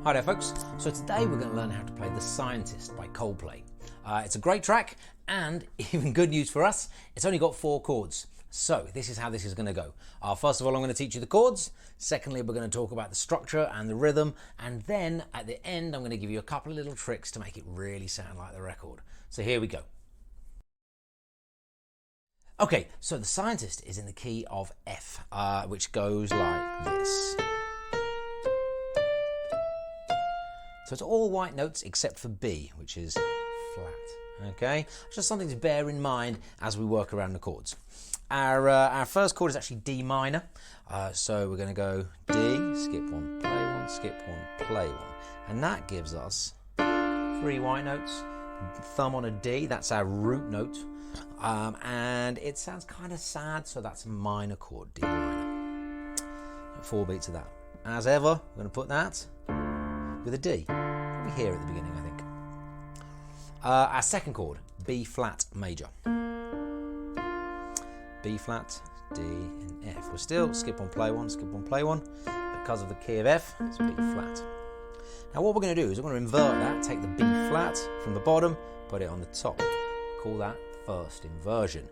Hi there folks, so today we're going to learn how to play The Scientist by Coldplay. It's a great track and even good news for us, it's only got 4 chords. So this is how this is going to go. First of all I'm going to teach you the chords, secondly we're going to talk about the structure and the rhythm, and then at the end I'm going to give you a couple of little tricks to make it really sound like the record. So here we go. Okay, so The Scientist is in the key of F, which goes like this. So it's all white notes except for B, which is flat, okay? Just something to bear in mind as we work around the chords. Our first chord is actually D minor, so we're going to go D, skip 1, play 1, skip 1, play 1. And that gives us 3 white notes, thumb on a D, that's our root note, and it sounds kind of sad, so that's a minor chord, D minor. 4 beats of that. As ever, we're going to put that with a D, probably here at the beginning I think. Our second chord, B flat major. B flat, D and F. We're still skip 1, play 1, skip 1, play 1. Because of the key of F, it's B flat. Now what we're going to do is we're going to invert that, take the B flat from the bottom, put it on the top. Call that first inversion.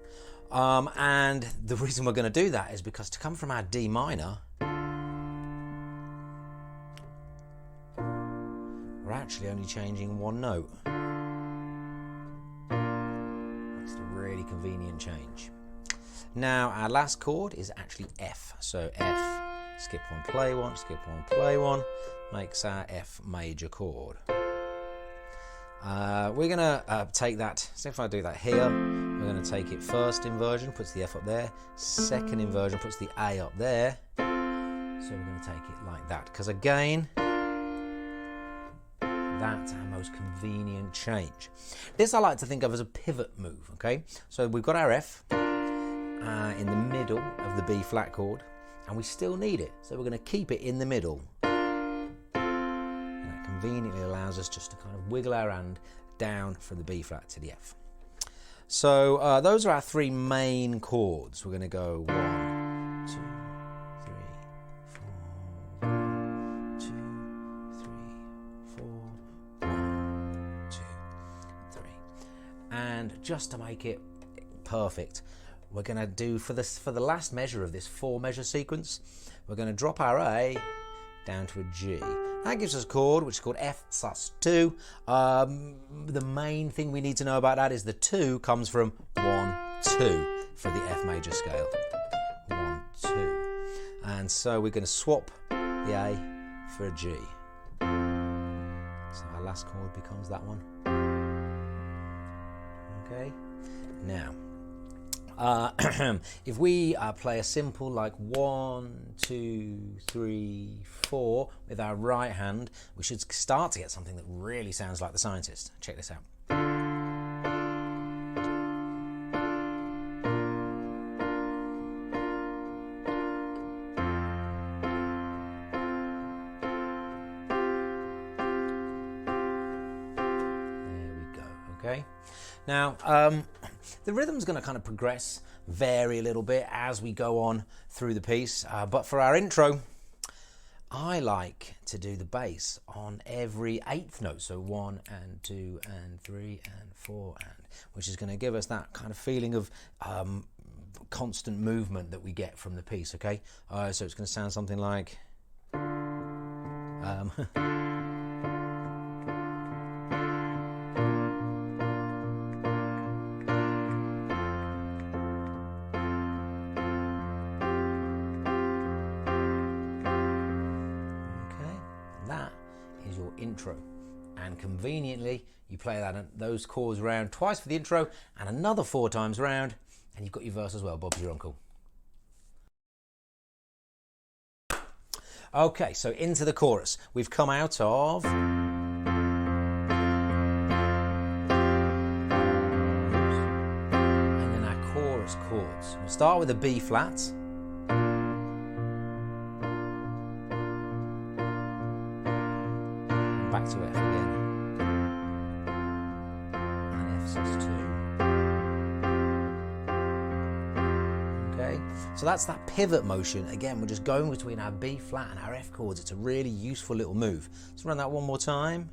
And the reason we're going to do that is because to come from our D minor, we're actually only changing 1 note. That's a really convenient change. Now our last chord is actually F. So F, skip 1, play 1, skip 1, play 1, makes our F major chord. We're going to take that, so if I do that here, we're going to take it first inversion, puts the F up there, second inversion puts the A up there. So we're going to take it like that, because again, that's our most convenient change. This I like to think of as a pivot move, okay? So we've got our F in the middle of the B flat chord, and we still need it. So we're going to keep it in the middle. And that conveniently allows us just to kind of wiggle our hand down from the B flat to the F. So those are our 3 main chords. We're going to go 1, 2, 3, 4, 1, 2, 3, 4, 1, 2, 3. And just to make it perfect, we're going to do, for the last measure of this 4 measure sequence, we're going to drop our A down to a G. That gives us a chord which is called F sus2. The main thing we need to know about that is the 2 comes from 1, 2 for the F major scale. 1, 2. And so we're going to swap the A for a G. So our last chord becomes that one. Okay. Now, if we play a simple like 1, 2, 3, 4 with our right hand, we should start to get something that really sounds like The Scientist. Check this out. There we go, okay? Now, the rhythm's going to kind of progress, vary a little bit as we go on through the piece, but for our intro, I like to do the bass on every 8th note, so 1 and 2 and 3 and 4, and which is going to give us that kind of feeling of constant movement that we get from the piece, okay? So it's going to sound something like... your intro, and conveniently you play those chords round twice for the intro and another 4 times round, and you've got your verse as well. Bob's your uncle. Okay, so into the chorus. We've come out of and then our chorus chords. We'll start with a B flat. Back to F again, and F sus2. Okay, so So that's that pivot motion. Again, we're just going between our B flat and our F chords. It's a really useful little move. Let's run that one more time.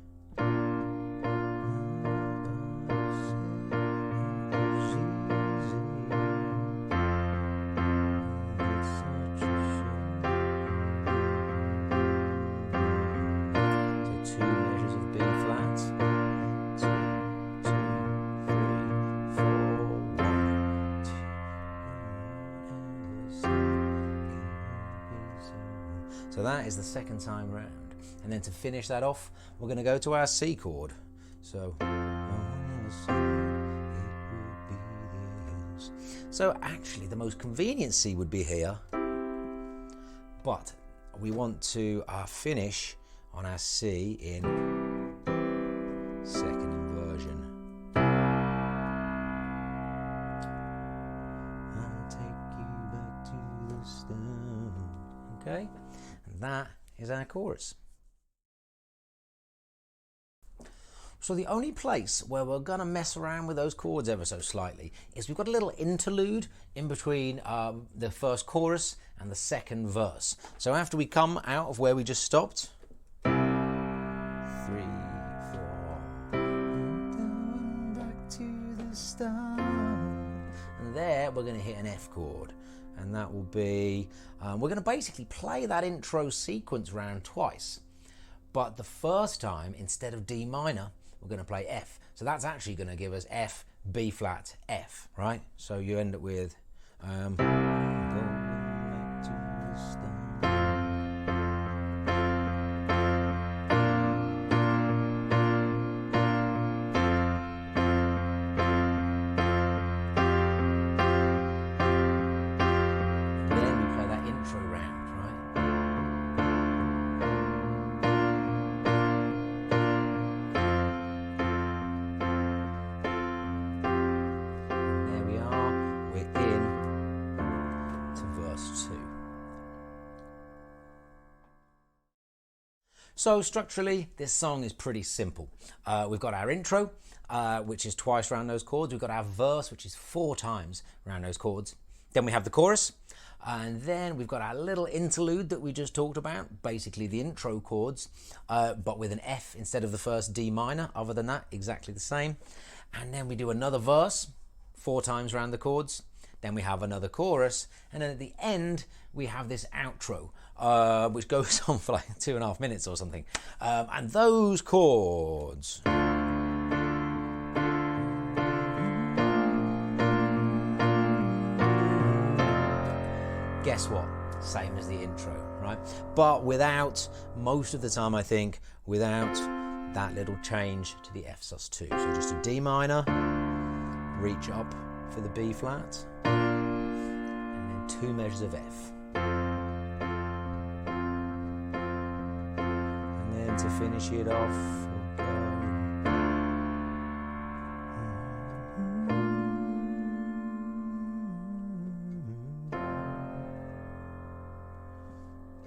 So that is the second time round. And then to finish that off, we're going to go to our C chord. So actually the most convenient C would be here, but we want to finish on our C in second inversion. I'll take you back to the stone. Okay? That is our chorus. So the only place where we're going to mess around with those chords ever so slightly is we've got a little interlude in between the first chorus and the second verse. So after we come out of where we just stopped, 3, 4, back to the start, and there we're going to hit an F chord. And that will be, we're going to basically play that intro sequence round twice. But the first time, instead of D minor, we're going to play F. So that's actually going to give us F, B flat, F, right? So you end up with, going back to the start. So structurally, this song is pretty simple. We've got our intro, which is twice round those chords. We've got our verse, which is 4 times round those chords. Then we have the chorus, and then we've got our little interlude that we just talked about, basically the intro chords, but with an F instead of the first D minor. Other than that, exactly the same. And then we do another verse, 4 times round the chords. Then we have another chorus, and then at the end we have this outro, which goes on for like 2.5 minutes or something. And those chords, guess what? Same as the intro, right? But without, most of the time I think, without that little change to the F sus2. So just a D minor, reach up for the B flat, and then 2 measures of F. And then to finish it off, we'll go.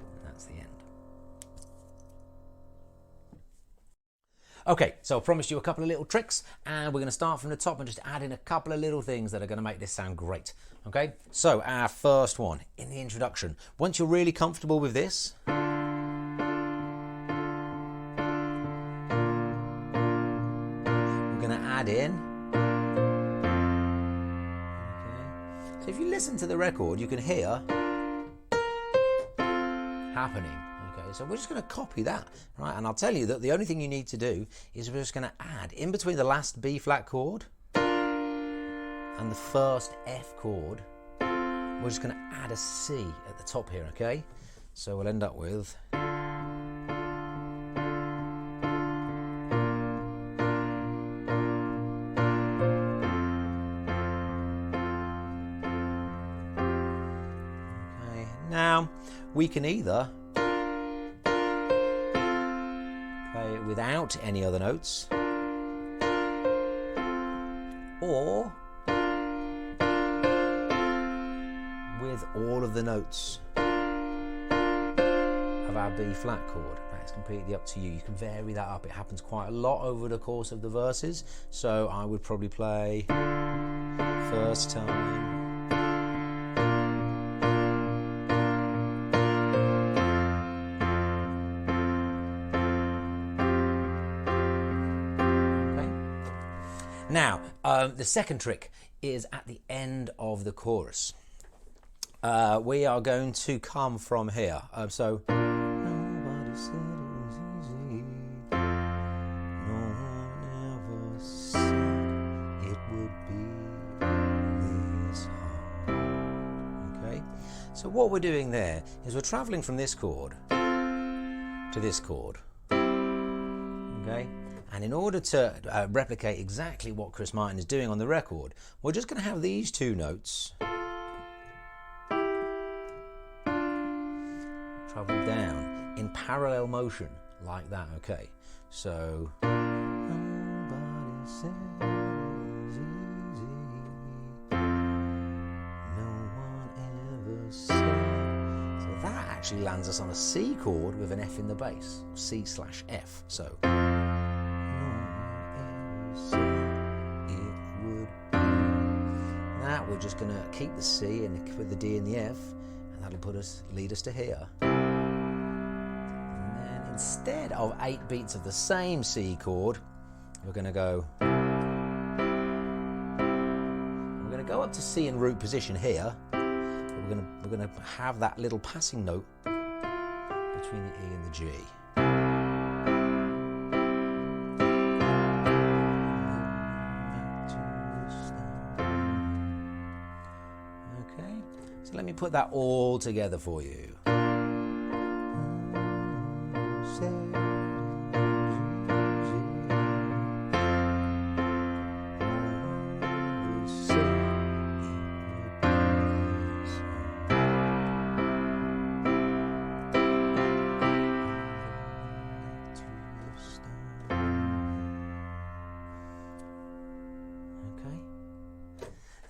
And that's the end. Okay, so I promised you a couple of little tricks, and we're going to start from the top and just add in a couple of little things that are going to make this sound great. Okay, so our first one in the introduction. Once you're really comfortable with this, we're going to add in. Okay, so if you listen to the record, you can hear happening. So we're just going to copy that, right? And I'll tell you that the only thing you need to do is we're just going to add in between the last B flat chord and the first F chord, we're just going to add a C at the top here, okay? So we'll end up with okay. Now we can either without any other notes, or with all of the notes of our B flat chord. That's completely up to you. You can vary that up. It happens quite a lot over the course of the verses, so I would probably play first time, Now, the second trick is at the end of the chorus. We are going to come from here. So, nobody said it was easy. No one ever said it would be this hard. Okay? So what we're doing there is we're traveling from this chord to this chord. Okay? And in order to replicate exactly what Chris Martin is doing on the record, we're just going to have these two notes travel down in parallel motion like that. Okay, so nobody says it's easy. No one ever said. So that actually lands us on a C chord with an F in the bass, C/F. So we're just going to keep the C and put the D and the F, and that'll lead us to here. And then instead of 8 beats of the same C chord, we're going to go up to C in root position here, but we're going to have that little passing note between the E and the G. Let me put that all together for you.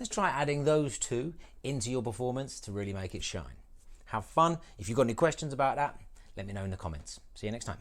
Let's try adding those two into your performance to really make it shine. Have fun. If you've got any questions about that, let me know in the comments. See you next time.